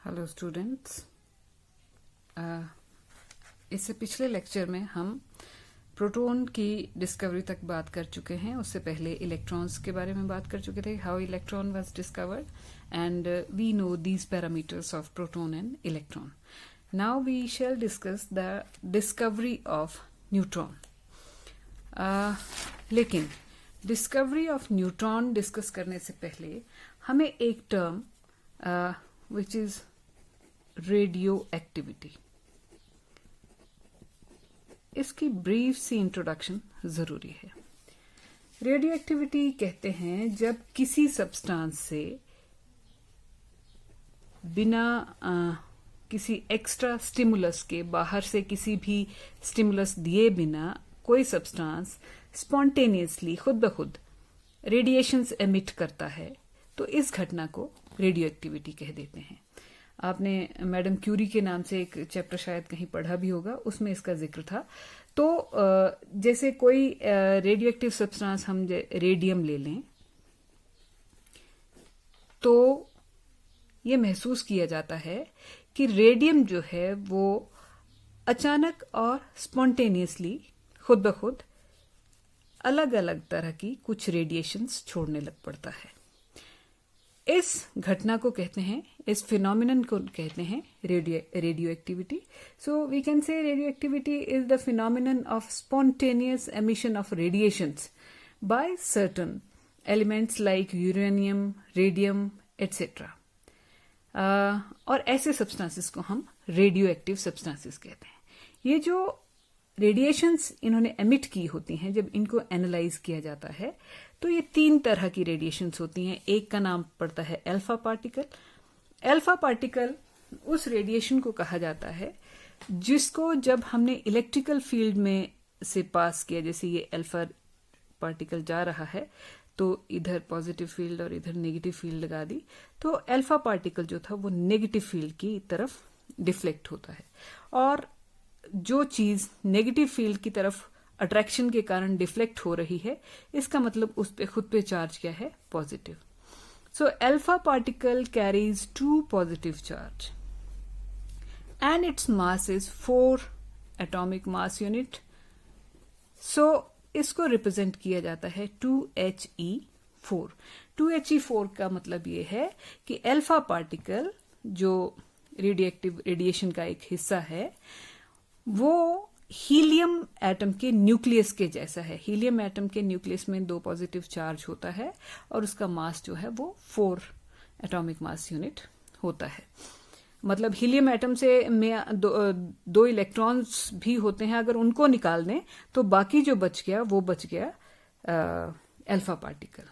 Hello students. इससे पिछले lecture में हम प्रोटॉन की डिस्कवरी तक बात कर चुके हैं। उससे पहले इलेक्ट्रॉन्स के बारे में बात कर चुके थे, how electron was discovered and we know these parameters of proton and electron. Now we shall discuss the discovery of neutron. लेकिन डिस्कवरी ऑफ न्यूट्रॉन डिस्कस करने से पहले हमें एक term which is radioactivity, इसकी ब्रीफ सी introduction जरूरी है। रेडियो एक्टिविटी कहते हैं जब किसी सब्सटेंस से बिना किसी एक्स्ट्रा स्टिमुलस के, बाहर से किसी भी स्टिमुलस दिए बिना कोई सब्सटेंस स्पॉन्टेनियसली खुद ब खुद रेडिएशंस एमिट करता है, तो इस घटना को रेडियो एक्टिविटी कह देते हैं। आपने मैडम क्यूरी के नाम से एक चैप्टर शायद कहीं पढ़ा भी होगा, उसमें इसका जिक्र था। तो जैसे कोई रेडियो एक्टिव सब्सटेंस हम रेडियम ले लें, तो ये महसूस किया जाता है कि रेडियम जो है वो अचानक और स्पॉन्टेनियसली खुद ब खुद अलग अलग तरह की कुछ रेडिएशंस छोड़ने लग पड़ता है। इस घटना को कहते हैं, इस फिनोमिनन को कहते हैं radioactivity. So we can say radioactivity is the phenomenon of spontaneous emission of radiations by certain elements like uranium, radium etcetera. और ऐसे सब्सटेंसेस को हम रेडियो एक्टिव सब्सटेंसेस कहते हैं। ये जो रेडिएशंस इन्होंने एमिट की होती हैं, जब इनको एनालाइज किया जाता है तो ये 3 तरह की रेडिएशंस होती हैं। एक का नाम पड़ता है अल्फा पार्टिकल। अल्फा पार्टिकल उस रेडिएशन को कहा जाता है जिसको जब हमने इलेक्ट्रिकल फील्ड में से पास किया, जैसे ये अल्फा पार्टिकल जा रहा है तो इधर पॉजिटिव फील्ड और इधर नेगेटिव फील्ड लगा दी, तो अल्फा पार्टिकल जो था वो नेगेटिव फील्ड की तरफ डिफ्लेक्ट होता है। और जो चीज नेगेटिव फील्ड की तरफ अट्रैक्शन के कारण डिफ्लेक्ट हो रही है, इसका मतलब उस पे खुद पे चार्ज क्या है, positive. So alpha particle carries 2 positive charge and its mass is 4 atomic mass unit. So इसको रिप्रेजेंट किया जाता है 2He4। 2He4 का मतलब ये है कि अल्फा पार्टिकल जो रेडियोएक्टिव रेडिएशन का एक हिस्सा है, वो हीलियम एटम के न्यूक्लियस के जैसा है। हीलियम एटम के न्यूक्लियस में 2 पॉजिटिव चार्ज होता है और उसका मास जो है वो 4 एटॉमिक मास यूनिट होता है। मतलब हीलियम एटम से में 2 इलेक्ट्रॉन्स भी होते हैं, अगर उनको निकाल दें तो बाकी जो बच गया वो बच गया alpha particle.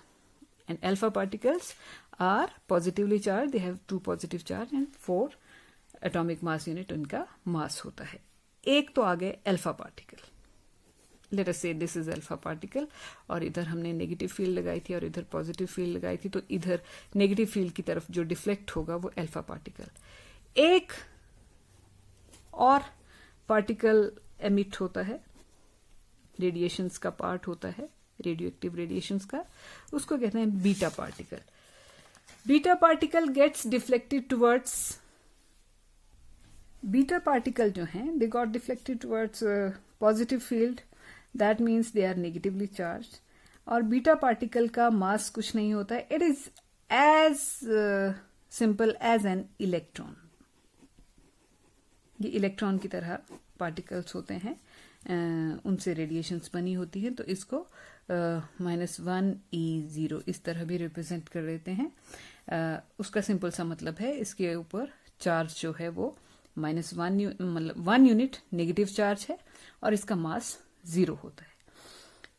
And alpha particles are positively charge, they have 2 positive charge and 4 atomic mass unit उनका मास होता है। एक तो आ गए अल्फा पार्टिकल। लेट अस से दिस इज अल्फा पार्टिकल, और इधर हमने नेगेटिव फील्ड लगाई थी और इधर पॉजिटिव फील्ड लगाई थी, तो इधर नेगेटिव फील्ड की तरफ जो डिफ्लेक्ट होगा वो अल्फा पार्टिकल। एक और पार्टिकल एमिट होता है, रेडिएशंस का पार्ट होता है, रेडियो एक्टिव रेडिएशंस का, उसको कहते हैं beta particle. Beta particle gets deflected towards, beta particle जो हैं they got deflected towards positive field, that means they are negatively charged. और बीटा पार्टिकल का मास कुछ नहीं होता है, it is as simple as an electron. ये electron की तरह पार्टिकल्स होते हैं, उनसे रेडिएशंस बनी होती है, तो इसको -1E0 इस तरह भी रिप्रेजेंट कर देते हैं। उसका सिंपल सा मतलब है, इसके ऊपर चार्ज जो है वो -1 मतलब 1 यूनिट नेगेटिव चार्ज है और इसका मास 0 होता है।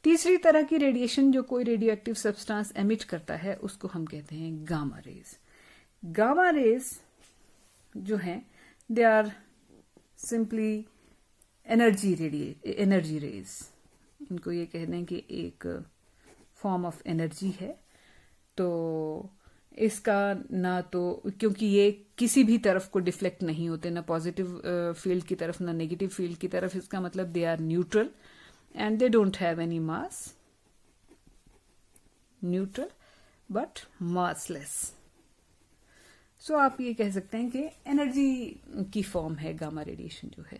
तीसरी तरह की रेडिएशन जो कोई रेडियो एक्टिव सब्सटेंस एमिट करता है उसको हम कहते हैं गामा रेज। गामा रेज जो हैं they are simply energy rays. इनको ये कह दें कि एक फॉर्म ऑफ एनर्जी है। तो इसका ना तो, क्योंकि ये किसी भी तरफ को डिफ्लेक्ट नहीं होते, ना पॉजिटिव फील्ड की तरफ ना नेगेटिव फील्ड की तरफ, इसका मतलब they are neutral and they don't have any mass, neutral but massless. So आप ये कह सकते हैं कि एनर्जी की फॉर्म है गामा रेडिएशन जो है।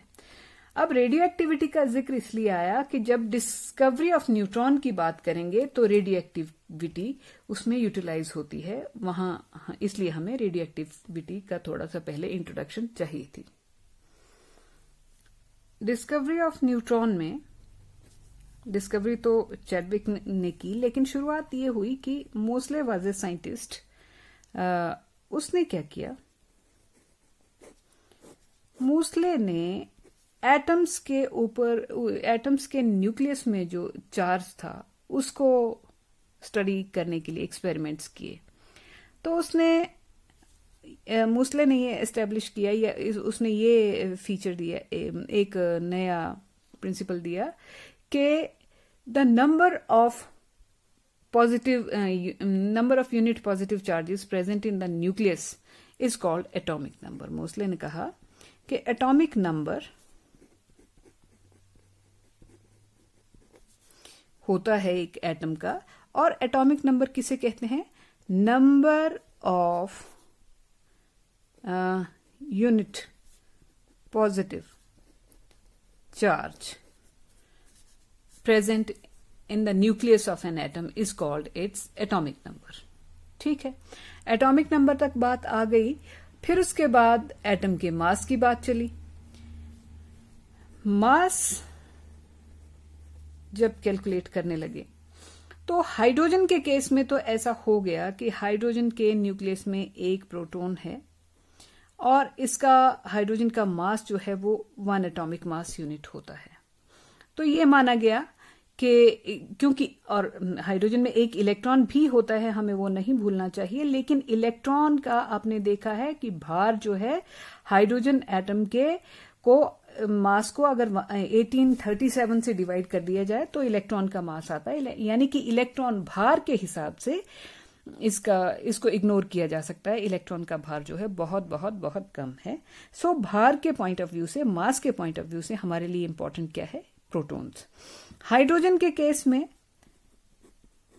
अब रेडियो एक्टिविटी का जिक्र इसलिए आया कि जब डिस्कवरी ऑफ न्यूट्रॉन की बात करेंगे तो रेडियो एक्टिविटी उसमें यूटिलाइज होती है वहां, इसलिए हमें रेडियो एक्टिविटी का थोड़ा सा पहले इंट्रोडक्शन चाहिए थी। डिस्कवरी ऑफ न्यूट्रॉन में डिस्कवरी तो चैडविक ने की, लेकिन शुरुआत ये हुई कि मोस्ले वाज ए साइंटिस्ट। उसने क्या किया, मोस्ले ने एटम्स के ऊपर, एटम्स के न्यूक्लियस में जो चार्ज था उसको स्टडी करने के लिए एक्सपेरिमेंट्स किए। तो मोस्ले ने ये एस्टेब्लिश किया, या उसने ये फीचर दिया, एक नया प्रिंसिपल दिया कि the number of unit positive charges present in the nucleus is called atomic number. Moseley ने कहा कि एटॉमिक नंबर होता है एक एटम का, और एटॉमिक नंबर किसे कहते हैं, number of unit positive charge present in the nucleus of an atom is called its atomic number. ठीक है, एटॉमिक नंबर तक बात आ गई। फिर उसके बाद एटम के मास की बात चली। मास जब कैलकुलेट करने लगे तो हाइड्रोजन के केस में तो ऐसा हो गया कि हाइड्रोजन के न्यूक्लियस में एक प्रोटॉन है और इसका हाइड्रोजन का मास जो है वो 1 एटॉमिक मास यूनिट होता है। तो ये माना गया कि क्योंकि और हाइड्रोजन में एक इलेक्ट्रॉन भी होता है, हमें वो नहीं भूलना चाहिए, लेकिन इलेक्ट्रॉन का आपने देखा है कि भार जो है हाइड्रोजन एटम के को मास को अगर 1837 से डिवाइड कर दिया जाए तो इलेक्ट्रॉन का मास आता है, यानी कि इलेक्ट्रॉन भार के हिसाब से इसको इग्नोर किया जा सकता है। इलेक्ट्रॉन का भार जो है बहुत बहुत बहुत कम है। सो भार के पॉइंट ऑफ व्यू से, मास के पॉइंट ऑफ व्यू से हमारे लिए इंपॉर्टेंट क्या है, प्रोटॉन्स। हाइड्रोजन के केस में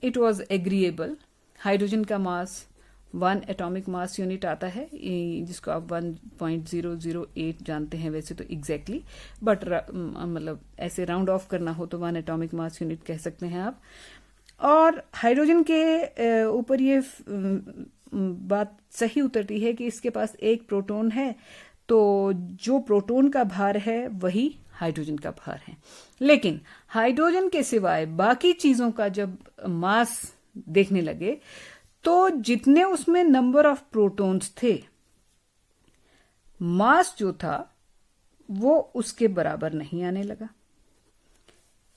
इट वाज एग्रीएबल। हाइड्रोजन का मास 1 एटॉमिक मास यूनिट आता है, जिसको आप 1.008 जानते हैं वैसे तो एग्जैक्टली, बट मतलब ऐसे राउंड ऑफ करना हो तो 1 एटॉमिक मास यूनिट कह सकते हैं आप। और हाइड्रोजन के ऊपर ये बात सही उतरती है कि इसके पास एक प्रोटॉन है, तो जो प्रोटॉन का भार है वही हाइड्रोजन का भार है। लेकिन हाइड्रोजन के सिवाय बाकी चीजों का जब मास देखने लगे तो जितने उसमें नंबर ऑफ प्रोटॉन्स थे, मास जो था वो उसके बराबर नहीं आने लगा।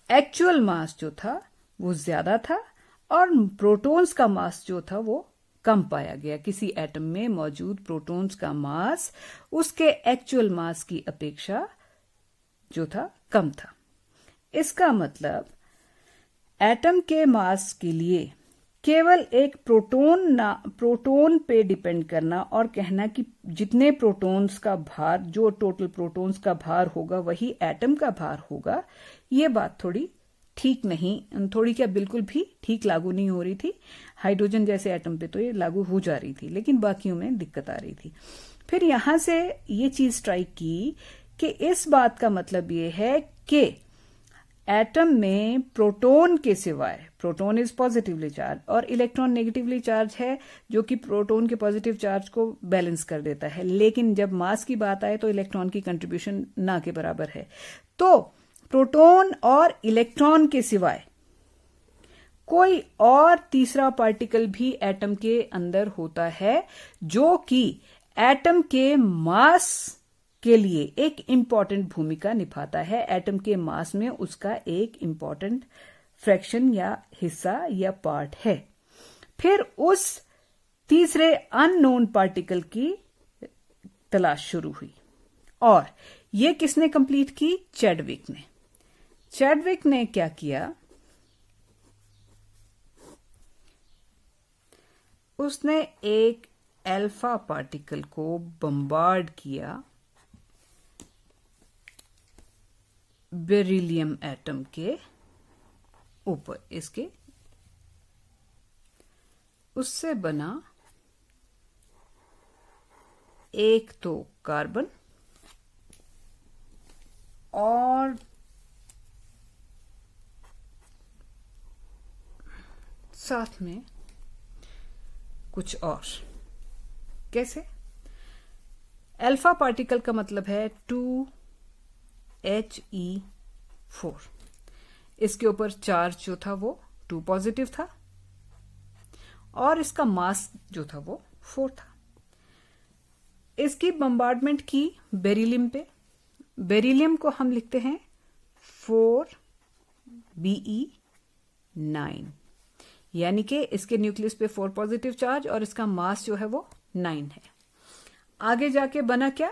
एक्चुअल मास जो था वो ज्यादा था और प्रोटॉन्स का मास जो था वो कम पाया गया। किसी एटम में मौजूद प्रोटॉन्स का मास उसके एक्चुअल मास की अपेक्षा जो था कम था। इसका मतलब एटम के मास के लिए केवल एक प्रोटॉन पे डिपेंड करना और कहना कि जितने प्रोटॉन्स का भार, जो टोटल प्रोटॉन्स का भार होगा वही एटम का भार होगा, ये बात थोड़ी ठीक नहीं, थोड़ी क्या बिल्कुल भी ठीक लागू नहीं हो रही थी। हाइड्रोजन जैसे एटम पे तो ये लागू हो जा रही थी, लेकिन बाकियों में दिक्कत आ रही थी। फिर यहां से ये चीज स्ट्राइक की कि इस बात का मतलब ये है कि एटम में प्रोटॉन के सिवाय, प्रोटॉन इज पॉजिटिवली चार्ज और इलेक्ट्रॉन नेगेटिवली चार्ज है, जो कि प्रोटॉन के पॉजिटिव चार्ज को बैलेंस कर देता है। लेकिन जब मास की बात आए तो इलेक्ट्रॉन की कंट्रीब्यूशन ना के बराबर है। तो प्रोटॉन और इलेक्ट्रॉन के सिवाय कोई और तीसरा पार्टिकल भी एटम के अंदर होता है, जो कि एटम के मास के लिए एक इंपॉर्टेंट भूमिका निभाता है। एटम के मास में उसका एक इंपॉर्टेंट फ्रैक्शन या हिस्सा या पार्ट है। फिर उस तीसरे अननोन पार्टिकल की तलाश शुरू हुई और यह किसने कंप्लीट की? चैडविक ने। चैडविक ने क्या किया? उसने एक अल्फा पार्टिकल को बम्बार्ड किया बेरिलियम एटम के ऊपर, इसके उससे बना एक तो कार्बन और साथ में कुछ और। कैसे? अल्फा पार्टिकल का मतलब है 2He4। इसके ऊपर चार्ज जो था वो 2 पॉजिटिव था और इसका मास जो था वो 4 था। इसकी बम्बार्डमेंट की बेरिलियम पे। बेरिलियम को हम लिखते हैं 4Be9, यानी कि इसके न्यूक्लियस पे 4 पॉजिटिव चार्ज और इसका मास जो है वो 9 है। आगे जाके बना क्या?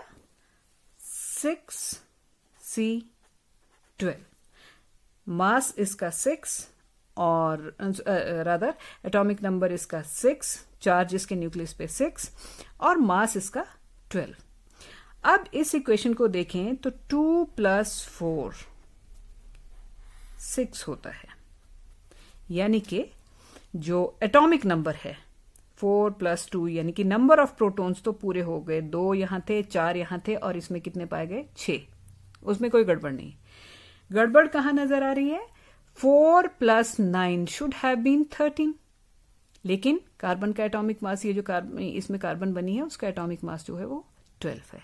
6C12। मास इसका 6 और रादर एटॉमिक नंबर इसका 6, चार्ज इसके न्यूक्लियस पे 6 और मास इसका 12। अब इस इक्वेशन को देखें तो 2 + 4 6 होता है, यानी कि जो एटॉमिक नंबर है 4 + 2 यानी कि नंबर ऑफ प्रोटॉन्स तो पूरे हो गए। 2 यहां थे, 4 यहां थे और इसमें कितने पाए गए? 6। उसमें कोई गड़बड़ नहीं। गड़बड़ कहां नजर आ रही है? 4 + 9 शुड हैव बीन 13, लेकिन कार्बन का एटॉमिक मास, ये जो इसमें कार्बन बनी है उसका एटॉमिक मास जो है वो 12 है।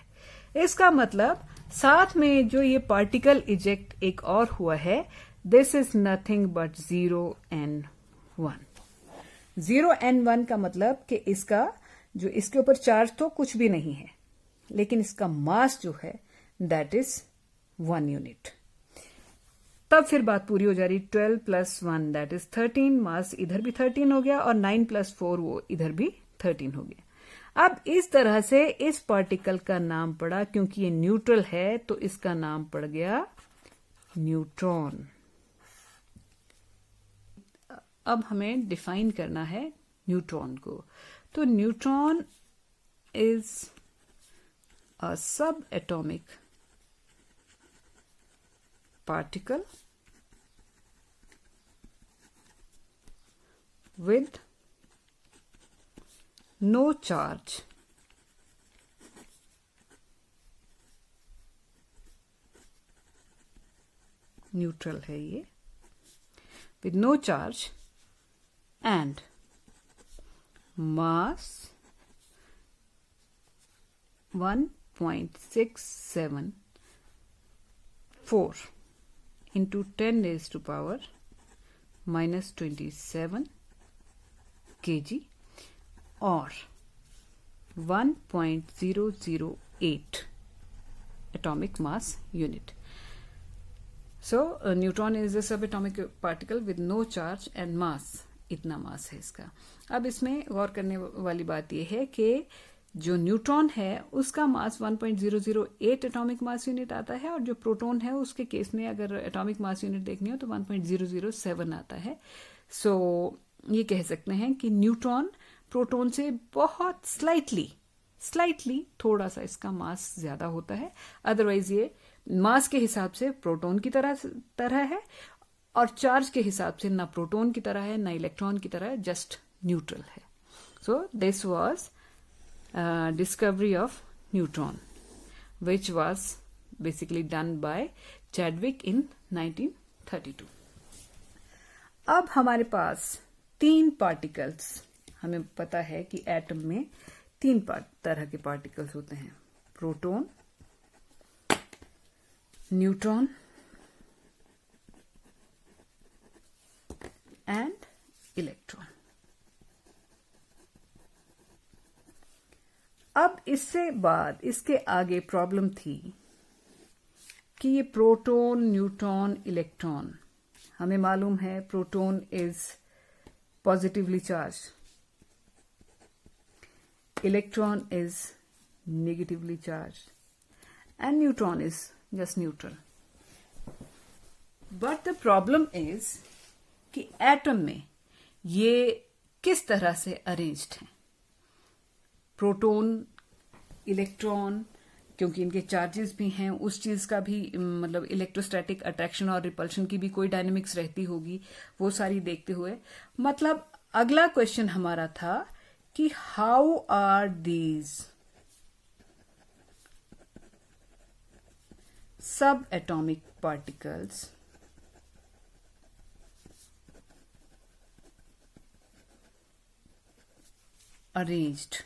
इसका मतलब साथ में जो ये पार्टिकल इजेक्ट एक और हुआ है, this is nothing but 0n1। 0n1 का मतलब कि इसका जो इसके ऊपर चार्ज तो कुछ भी नहीं है, लेकिन इसका मास जो है दैट इज 1 यूनिट। तब फिर बात पूरी हो जा रही। 12 + 1 दैट इज 13, मास इधर भी 13 हो गया और 9 + 4 वो इधर भी 13 हो गया। अब इस तरह से इस पार्टिकल का नाम पड़ा, क्योंकि ये न्यूट्रल है तो इसका नाम पड़ गया न्यूट्रॉन। अब हमें डिफाइन करना है न्यूट्रॉन को। तो न्यूट्रॉन इज अ सब atomic particle with no charge neutral है ये, with no charge and mass 1.674 into 10⁻⁻27 kg और 1.008 atomic mass unit. So neutron is a subatomic particle with no charge and mass. इतना मास है इसका। अब इसमें गौर करने वाली बात यह है कि जो न्यूट्रॉन है उसका मास 1.008 एटॉमिक मास यूनिट आता है और जो प्रोटॉन है उसके केस में अगर एटॉमिक मास यूनिट देखनी हो तो 1.007 आता है। सो ये कह सकते हैं कि न्यूट्रॉन प्रोटॉन से बहुत स्लाइटली थोड़ा सा इसका मास ज्यादा होता है। अदरवाइज ये मास के हिसाब से प्रोटॉन की तरह है और चार्ज के हिसाब से ना प्रोटॉन की तरह है ना इलेक्ट्रॉन की तरह है, जस्ट न्यूट्रल है। So this was discovery of neutron, which was basically done by Chadwick in 1932. अब हमारे पास 3 पार्टिकल्स, हमें पता है कि एटम में 3 तरह के पार्टिकल्स होते हैं, प्रोटॉन, न्यूट्रॉन एंड इलेक्ट्रॉन। अब इससे बाद इसके आगे प्रॉब्लम थी कि ये प्रोटॉन, न्यूट्रॉन, इलेक्ट्रॉन, हमें मालूम है proton is positively charge, electron is negatively charge and neutron is just neutral. But the problem is कि एटम में ये किस तरह से अरेंज्ड हैं। प्रोटॉन, इलेक्ट्रॉन, क्योंकि इनके चार्जेस भी हैं, उस चीज का भी मतलब इलेक्ट्रोस्टैटिक अट्रैक्शन और रिपल्शन की भी कोई डायनेमिक्स रहती होगी, वो सारी देखते हुए मतलब अगला क्वेश्चन हमारा था कि how are these subatomic particles arranged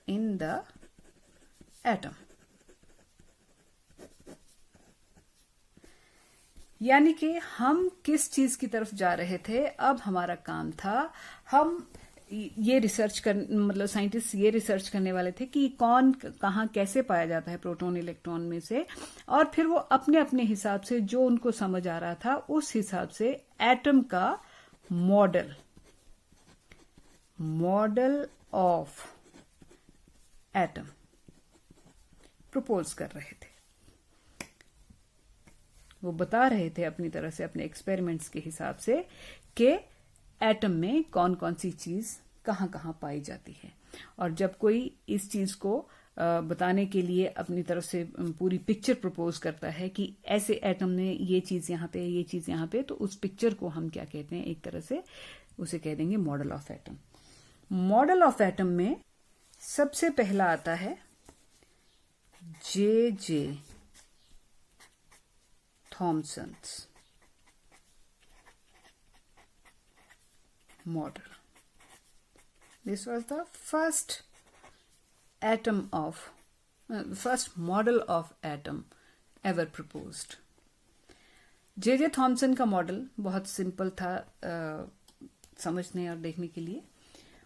in the atom. यानी कि हम किस चीज की तरफ जा रहे थे, अब हमारा काम था, हम ये रिसर्च कर मतलब साइंटिस्ट ये रिसर्च करने वाले थे कि कौन कहाँ कैसे पाया जाता है प्रोटॉन इलेक्ट्रॉन में से, और फिर वो अपने अपने हिसाब से जो उनको समझ आ रहा था उस हिसाब से एटम का मॉडल ऑफ एटम प्रपोज कर रहे थे। वो बता रहे थे अपनी तरह से अपने एक्सपेरिमेंट्स के हिसाब से कि एटम में कौन कौन सी चीज कहाँ कहाँ पाई जाती है। और जब कोई इस चीज को बताने के लिए अपनी तरफ से पूरी पिक्चर प्रपोज करता है कि ऐसे एटम में ये चीज यहाँ पे, ये चीज यहाँ पे, तो उस पिक्चर को हम क्या कहते हैं, एक तरह से उसे कह देंगे model of atom. Model of atom में सबसे पहला आता है जे Thomson's model. This was the first model of atom ever proposed. J Thomson का मॉडल बहुत सिंपल था समझने और देखने के लिए।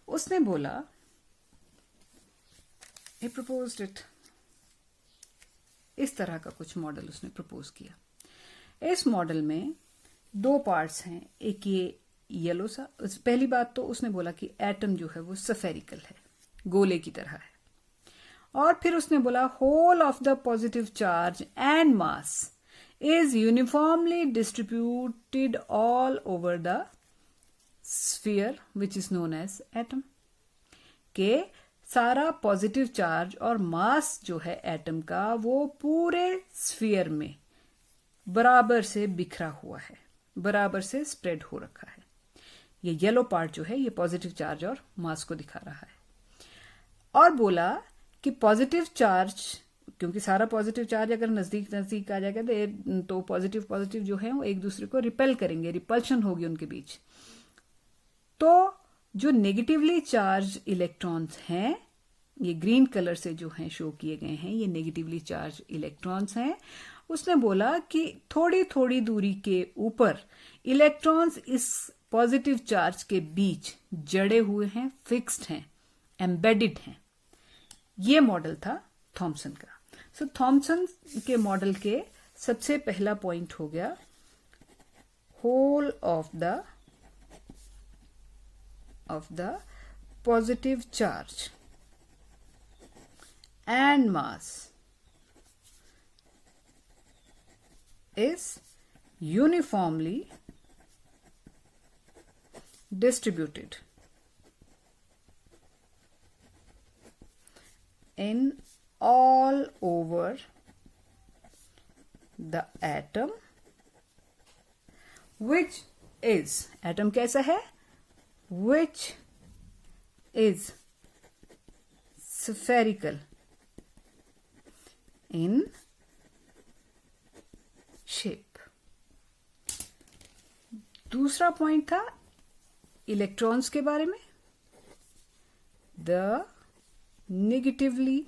उसने बोला, he proposed it, इस तरह का कुछ मॉडल उसने प्रपोज किया। इस मॉडल में दो पार्ट्स हैं, एक ये येलो सा। पहली बात तो उसने बोला कि एटम जो है वो स्फेरिकल है, गोले की तरह है। और फिर उसने बोला whole of the positive charge and mass is uniformly distributed all over the sphere which is known as atom. के सारा पॉजिटिव चार्ज और मास जो है एटम का वो पूरे स्फीयर में बराबर से बिखरा हुआ है, बराबर से स्प्रेड हो रखा है। ये येलो पार्ट जो है ये पॉजिटिव चार्ज और मास को दिखा रहा है। और बोला कि पॉजिटिव चार्ज, क्योंकि सारा पॉजिटिव चार्ज अगर नजदीक नजदीक आ जाएगा तो पॉजिटिव पॉजिटिव जो है वो एक दूसरे को रिपेल करेंगे, रिपल्शन होगी उनके बीच। तो जो नेगेटिवली चार्ज इलेक्ट्रॉन्स हैं, ये ग्रीन कलर से जो हैं शो किए गए हैं, ये नेगेटिवली चार्ज इलेक्ट्रॉन्स हैं। उसने बोला कि थोड़ी थोड़ी दूरी के ऊपर इलेक्ट्रॉन्स इस पॉजिटिव चार्ज के बीच जड़े हुए हैं, फिक्स्ड हैं, एम्बेडेड हैं। ये मॉडल था थॉमसन का। सो थॉमसन के मॉडल के सबसे पहला पॉइंट हो गया whole of the positive charge and mass is uniformly distributed in all over the atom, which is, atom कैसा है, which is spherical in shape. दूसरा पॉइंट था इलेक्ट्रॉन्स के बारे में। The negatively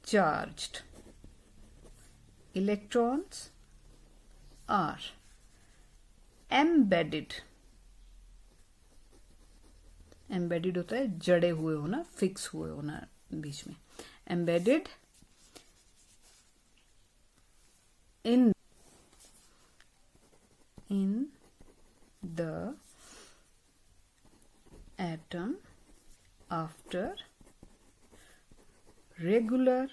charged electrons are embedded. Embedded होता है जड़े हुए होना, फिक्स हुए होना बीच में। Embedded in the atom after regular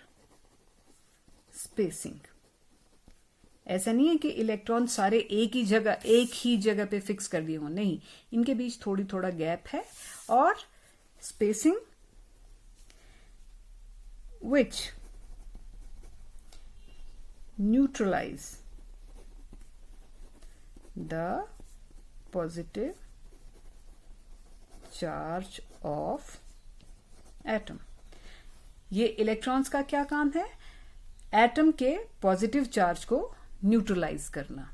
spacing। ऐसा नहीं है कि इलेक्ट्रॉन सारे एक ही जगह पे फिक्स कर दिए हों, नहीं, इनके बीच थोड़ी थोड़ा गैप है। और spacing which neutralize the positive charge of atom। ये इलेक्ट्रॉन्स का क्या काम है? एटम के पॉजिटिव चार्ज को न्यूट्रलाइज करना,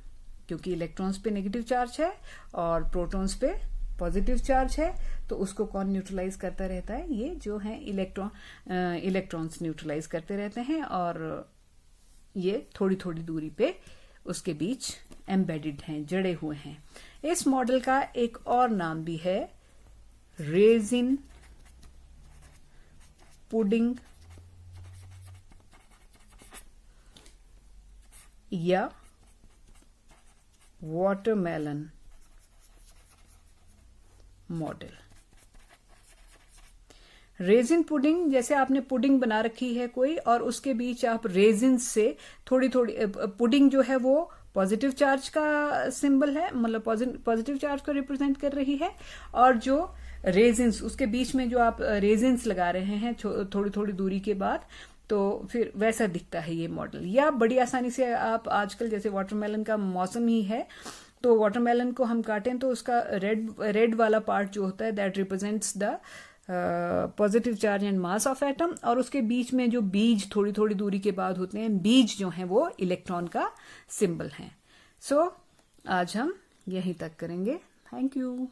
क्योंकि इलेक्ट्रॉन्स पे नेगेटिव चार्ज है और प्रोटॉन्स पे पॉजिटिव चार्ज है, तो उसको कौन न्यूट्रलाइज करता रहता है? ये जो है इलेक्ट्रॉन्स न्यूट्रलाइज करते रहते हैं, और ये थोड़ी थोड़ी दूरी पे उसके बीच एम्बेडेड हैं, जड़े हुए हैं। इस मॉडल का एक और नाम भी है रेजिन पुडिंग या वाटरमेलन मॉडल। रेजिन पुडिंग, जैसे आपने पुडिंग बना रखी है कोई, और उसके बीच आप रेजिन से थोड़ी थोड़ी, पुडिंग जो है वो पॉजिटिव चार्ज का सिंबल है, मतलब पॉजिटिव चार्ज को रिप्रेजेंट कर रही है, और जो रेजिन्स, उसके बीच में जो आप रेजिन्स लगा रहे हैं थोड़ी थोड़ी दूरी के बाद, तो फिर वैसा दिखता है ये मॉडल। या बड़ी आसानी से आप आजकल, जैसे वाटरमेलन का मौसम ही है, तो वाटरमेलन को हम काटें तो उसका रेड वाला पार्ट जो होता है that represents the positive charge and mass of atom, और उसके बीच में जो बीज थोड़ी थोड़ी दूरी के बाद होते हैं, बीज जो हैं वो इलेक्ट्रॉन का सिंबल हैं। सो आज हम यहीं तक करेंगे। Thank you.